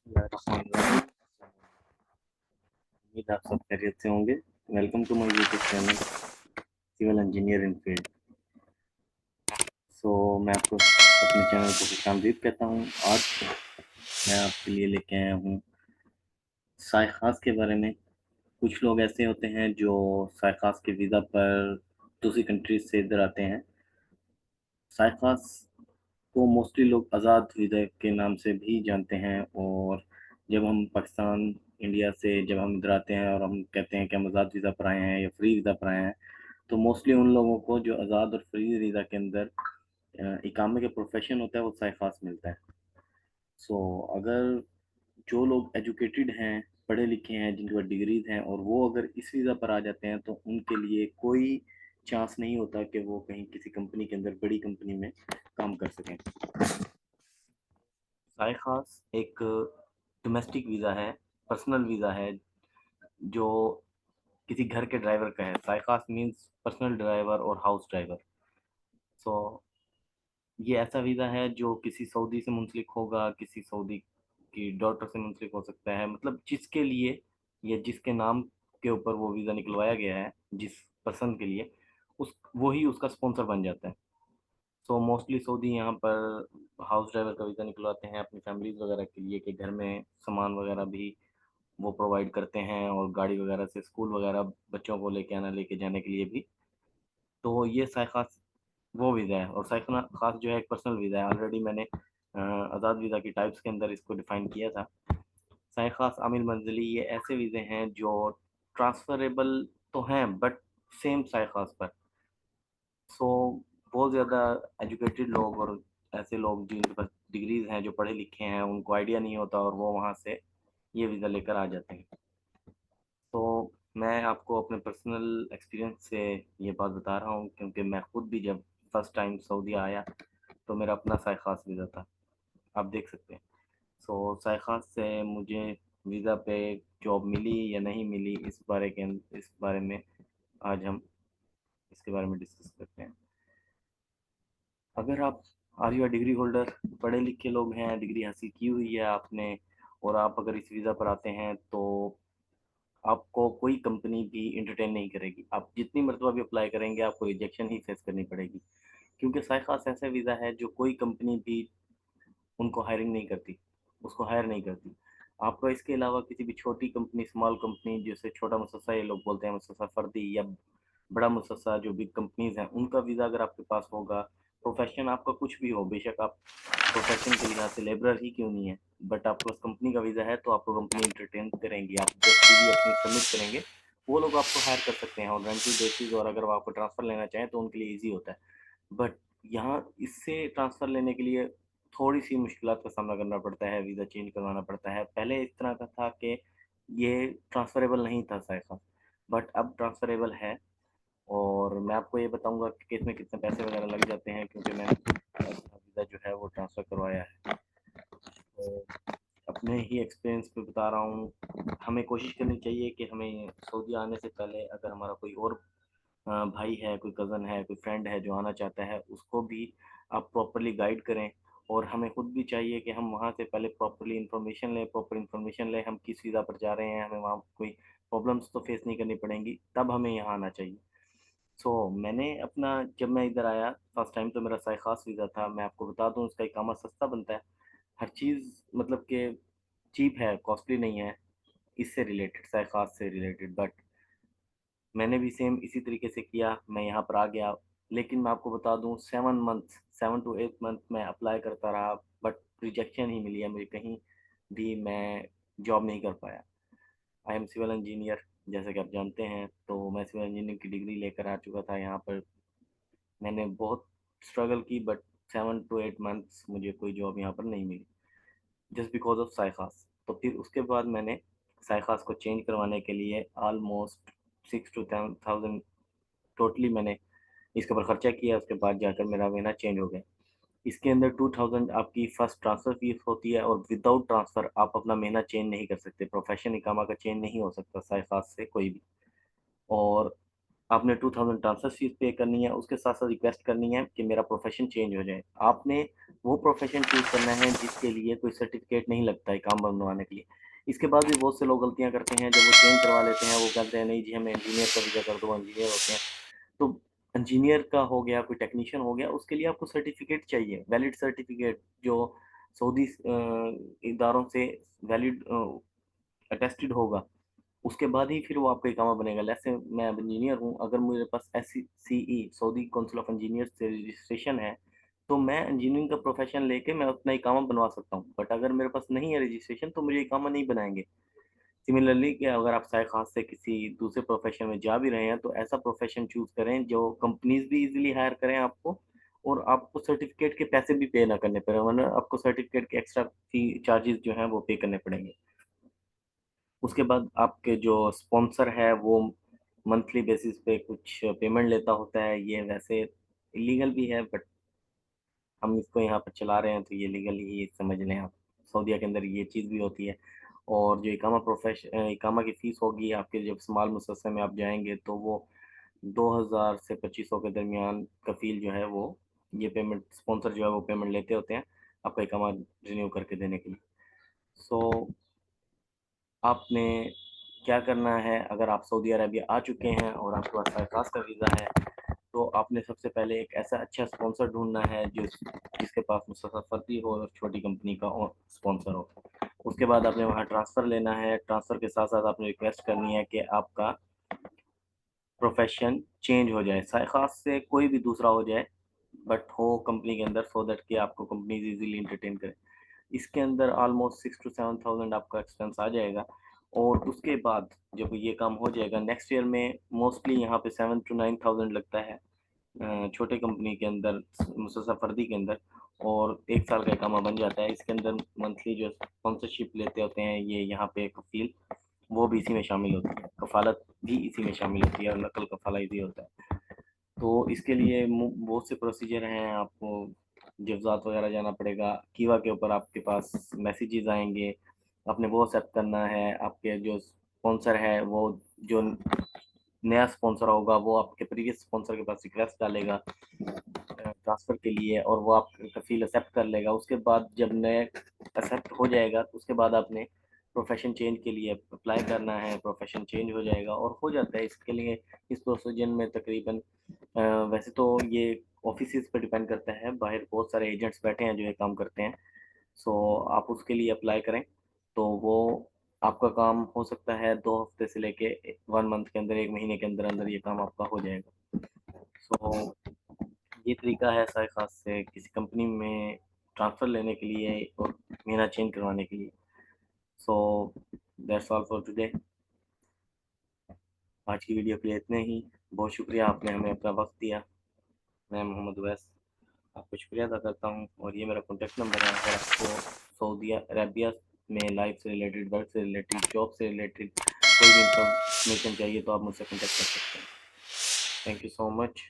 उम्मीद आप सब खैरियत से होंगे। Welcome to my YouTube channel civil engineer in field. मैं आपको अपने चैनल को खुशामदीद कहता हूँ। आज मैं आपके लिए लेके आया हूँ साय खास के बारे में। कुछ लोग ऐसे होते हैं जो साय खास के वीज़ा पर दूसरी कंट्रीज से इधर आते हैं। साय खास को मोस्टली लोग आज़ाद वीज़ा के नाम से भी जानते हैं। और जब हम पाकिस्तान इंडिया से जब हम इधर आते हैं और हम कहते हैं कि हम आज़ाद वीज़ा पर आए हैं या फ्री वीज़ा पर आए हैं, तो मोस्टली उन लोगों को जो आज़ाद और फ्री वीज़ा के अंदर इकामे के प्रोफेशन होता है वो साय खास मिलता है। अगर जो लोग एजुकेटेड हैं, पढ़े लिखे हैं, जिनके पास डिग्रीज हैं और वो अगर इस वीज़ा पर आ जाते हैं तो उनके लिए कोई चांस नहीं होता कि वो कहीं किसी कंपनी के अंदर बड़ी कंपनी में काम कर सकें। साय खास एक डोमेस्टिक वीज़ा है, पर्सनल वीज़ा है जो किसी घर के ड्राइवर का है। साय खास मीन्स पर्सनल ड्राइवर और हाउस ड्राइवर। सो ये ऐसा वीज़ा है जो किसी सऊदी से मुंसलिक होगा, किसी सऊदी की डॉटर से मुंसलिक हो सकता है। मतलब जिसके लिए या जिसके नाम के ऊपर वो वीज़ा निकलवाया गया है, जिस पर्सन के लिए, उस वो ही उसका स्पॉन्सर बन जाता है। मोस्टली सऊदी यहाँ पर हाउस ड्राइवर का वीज़ा निकलवाते हैं अपनी फैमिलीज वगैरह के लिए, कि घर में सामान वगैरह भी वो प्रोवाइड करते हैं और गाड़ी वगैरह से स्कूल वगैरह बच्चों को लेके आना लेके जाने के लिए भी। तो ये साय खास वो वीज़ा है। और साय खास जो है एक पर्सनल वीज़ा है। ऑलरेडी मैंने आज़ाद वीज़ा की टाइप्स के अंदर इसको डिफाइन किया था। साय खास आमिल मंजिली ये ऐसे वीज़े हैं जो ट्रांसफरेबल तो हैं बट सेम साय खास पर। सो बहुत ज़्यादा एजुकेटेड लोग और ऐसे लोग जिनके पास डिग्रीज हैं, जो पढ़े लिखे हैं, उनको आइडिया नहीं होता और वो वहाँ से ये वीज़ा लेकर आ जाते हैं। तो मैं आपको अपने पर्सनल एक्सपीरियंस से ये बात बता रहा हूँ, क्योंकि मैं खुद भी जब फर्स्ट टाइम सऊदी आया तो मेरा अपना साय खास वीज़ा था, आप देख सकते हैं। साय खास से मुझे वीज़ा पे जॉब मिली या नहीं मिली, इस बारे में आज हम इसके बारे में डिस्कस करते हैं। अगर आप are you are degree holder, पढ़े लिखे लोग हैं, डिग्री हासिल की हुई है आपने, और आप अगर इस वीज़ा पर आते हैं तो आपको कोई कंपनी भी एंटरटेन नहीं करेगी। आप जितनी मरतबा भी अप्लाई करेंगे आपको रिजेक्शन ही फेस करनी पड़ेगी, क्योंकि साय खास ऐसा वीज़ा है जो कोई कंपनी भी उनको हायरिंग नहीं करती, उसको हायर नहीं करती। आपका इसके अलावा किसी भी छोटी कंपनी, स्मॉल कंपनी, जैसे छोटा मुसस्सा ये लोग बोलते हैं, मुसस्सा फ़र्दी या बड़ा मुसस्सा जो बिग कंपनीज़ हैं, उनका वीज़ा अगर आपके पास होगा, प्रोफ़ेशन आपका कुछ भी हो, बेशक आप प्रोफ़ेशन के लिहाज से लेबरर ही क्यों नहीं है, बट आपके पास कंपनी का वीज़ा है तो आपको कंपनी एंटरटेन करेंगी। आप जब सीवी अपनी सबमिट करेंगे, वो लोग आपको हायर कर सकते हैं और रेंटल बेसिस, और अगर वो आपको ट्रांसफ़र लेना चाहें तो उनके लिए ईज़ी होता है। बट यहाँ इससे ट्रांसफ़र लेने के लिए थोड़ी-सी मुश्किलात का सामना करना पड़ता है, वीज़ा चेंज करवाना पड़ता है। पहले इस तरह का था कि ये ट्रांसफ़रेबल नहीं था सायक़ा, बट अब ट्रांसफ़रेबल है। और मैं आपको ये बताऊँगा कि इसमें कितने पैसे वग़ैरह लग जाते हैं, क्योंकि मैंने अपना वीज़ा जो है वो ट्रांसफ़र करवाया है। तो अपने ही एक्सपीरियंस पे बता रहा हूँ, हमें कोशिश करनी चाहिए कि हमें सऊदी आने से पहले अगर हमारा कोई और भाई है, कोई कज़न है, कोई फ्रेंड है जो आना चाहता है, उसको भी आप प्रॉपर्ली गाइड करें। और हमें खुद भी चाहिए कि हम वहाँ से पहले प्रॉपर इन्फॉर्मेशन लें, हम किस वीज़ा पर जा रहे हैं, हमें वहाँ कोई प्रॉब्लम्स तो फेस नहीं करनी पड़ेंगी, तब हमें यहाँ आना चाहिए। मैंने अपना जब मैं इधर आया फर्स्ट टाइम तो मेरा साय खास वीज़ा था। मैं आपको बता दूँ इसका इकामा सस्ता बनता है, हर चीज़ मतलब कि चीप है, कॉस्टली नहीं है, इससे रिलेटेड, साय खास से रिलेटेड। बट मैंने भी सेम इसी तरीके से किया, मैं यहाँ पर आ गया। लेकिन मैं आपको बता दूँ 7 टू 8 मंथ मैं अप्लाई करता रहा, बट रिजेक्शन ही मिली है मुझे, कहीं भी मैं जॉब नहीं कर पाया। आई एम सिविल इंजीनियर, जैसा कि आप जानते हैं, तो मैं सिविल इंजीनियरिंग की डिग्री लेकर आ चुका था यहाँ पर। मैंने बहुत स्ट्रगल की, बट 7 टू 8 मंथ्स मुझे कोई जॉब यहाँ पर नहीं मिली, जस्ट बिकॉज़ ऑफ साय खास। तो फिर उसके बाद मैंने साय खास को चेंज करवाने के लिए ऑलमोस्ट 6 टू 10,000 टोटली मैंने इसके ऊपर खर्चा किया, उसके बाद जाकर मेरा महीना चेंज हो गया। इसके अंदर 2000 आपकी फर्स्ट ट्रांसफ़र फ़ीस होती है, और विदाउट ट्रांसफ़र आप अपना महीना चेंज नहीं कर सकते। प्रोफेशन इकामा का चेंज नहीं हो सकता साय खास से कोई भी। और आपने 2000 ट्रांसफ़र फ़ीस पे करनी है, उसके साथ-साथ रिक्वेस्ट करनी है कि मेरा प्रोफेशन चेंज हो जाए। आपने वो प्रोफेशन चूज करना है जिसके लिए कोई सर्टिफिकेट नहीं लगता है काम बनवाने के लिए। इसके बाद भी बहुत से लोग गलतियां करते हैं, जब वो चेंज करवा लेते हैं वो कहते हैं नहीं जी हमें इंजीनियर का वीज़ा कर दो, इंजीनियर होते हैं। तो इंजीनियर का हो गया, कोई टेक्नीशियन हो गया, उसके लिए आपको सर्टिफिकेट चाहिए, वैलिड सर्टिफिकेट जो सऊदी इदारों से वैलिड अटेस्टेड होगा। उसके बाद ही फिर वो आपका इकामा बनेगा। जैसे मैं अब इंजीनियर हूँ, अगर मेरे पास SCCE Saudi council of engineer से रजिस्ट्रेशन है, तो मैं इंजीनियरिंग का प्रोफेशन लेके मैं अपना इकामा बनवा सकता हूँ। बट अगर मेरे पास नहीं है रजिस्ट्रेशन तो मुझे इकामा नहीं बनाएंगे। सिमिलरली कि अगर आप शायद खास से किसी दूसरे प्रोफेशन में जा भी रहे हैं, तो ऐसा प्रोफेशन चूज करें जो कंपनीज भी इजीली हायर करें आपको, और आपको सर्टिफिकेट के पैसे भी पे ना करने पड़े, वरना आपको सर्टिफिकेट के एक्स्ट्रा फी चार्जेस जो हैं वो पे करने पड़ेंगे। उसके बाद आपके जो स्पॉन्सर है वो मंथली बेसिस पे कुछ पेमेंट लेता होता है। ये वैसे इलीगल भी है, बट हम इसको यहाँ पर चला रहे हैं तो ये लीगल ही समझ लें आप। सऊदीया के अंदर ये चीज़ भी होती है। और जो इकामा की फ़ीस होगी आपके, जब स्मॉल मुसस्से में आप जाएँगे तो वो 2000 से 2500 के दरमियान कफ़ील जो है वो ये पेमेंट स्पॉन्सर जो है वो पेमेंट लेते होते हैं आपका इकामा रिन्यू करके देने के लिए। सो आपने क्या करना है, अगर आप सऊदी अरबिया आ चुके हैं और आपके पास सरफराज का वीज़ा है, तो आपने सबसे पहले एक ऐसा अच्छा स्पॉन्सर ढूँढना है जिसके पास मुस्तफ़ा फ़र्दी हो और छोटी कंपनी का और स्पॉन्सर हो। उसके बाद आपने वहाँ ट्रांसफ़र लेना है, ट्रांसफ़र के साथ-साथ आपने रिक्वेस्ट करनी है कि आपका प्रोफ़ेशन चेंज हो जाए, ख़ास से कोई भी दूसरा हो जाए, बट हो कंपनी के अंदर, सो दैट कि आपको कंपनीज़ ईज़िली एंटरटेन करें। इसके अंदर ऑलमोस्ट 6 टू 7,000 आपका एक्सपेंस आ जाएगा। और उसके बाद जब ये काम हो जाएगा नेक्स्ट ईयर में, मोस्टली यहाँ पे 7 टू 9,000 लगता है छोटे कंपनी के अंदर, मुसलसल फर्दी के अंदर, और 1 साल का इकामा बन जाता है। इसके अंदर मंथली जो स्पॉन्सरशिप लेते होते हैं ये यहाँ पे कफ़ील, वो भी इसी में शामिल होती है, कफ़ालत भी इसी में शामिल होती है, और नकल कफ़ाला इसी होता है। तो इसके लिए बहुत से प्रोसीजर हैं, आपको जफ्ज़ात वगैरह जाना पड़ेगा, कीवा के ऊपर आपके पास मैसेजेस आएंगे, आपने वो एक्सेप्ट करना है। आपके जो स्पॉन्सर है वो जो नया स्पॉन्सर होगा वो आपके प्रीवियस स्पॉन्सर के पास रिक्वेस्ट डालेगा ट्रांसफ़र के लिए, और वो आपका कफ़ील एक्सेप्ट कर लेगा। उसके बाद जब नए एक्सेप्ट हो जाएगा तो उसके बाद आपने प्रोफेशन चेंज के लिए अप्लाई करना है, प्रोफेशन चेंज हो जाएगा और हो जाता है। इसके लिए इस प्रोसीजर में तकरीबन वैसे तो ये ऑफिसेज़ पे डिपेंड करता है, बाहर बहुत सारे एजेंट्स बैठे हैं जो ये काम करते हैं। सो आप उसके लिए अप्लाई करें, तो वो आपका काम हो सकता है 2 हफ्ते से लेके 1 मंथ के अंदर, 1 महीने के अंदर-अंदर ये काम आपका हो जाएगा। सो ये तरीका है शायद ख़ास से किसी कंपनी में ट्रांसफ़र लेने के लिए और मेरा चेंज करवाने के लिए। So that's all for today. आज की वीडियो के लिए इतने ही। बहुत शुक्रिया आपने हमें अपना वक़्त दिया। मैं मोहम्मद उवैस आपका शुक्रिया अदा करता हूँ, और ये मेरा कॉन्टैक्ट नंबर है। अगर आपको सऊदी अरेबिया में लाइफ़ से रिलेटेड, वर्क से रिलेटेड, जॉब से रिलेटेड कोई भी इन्फॉर्मेशन चाहिए तो आप मुझसे कॉन्टैक्ट कर सकते हैं। Thank you so much.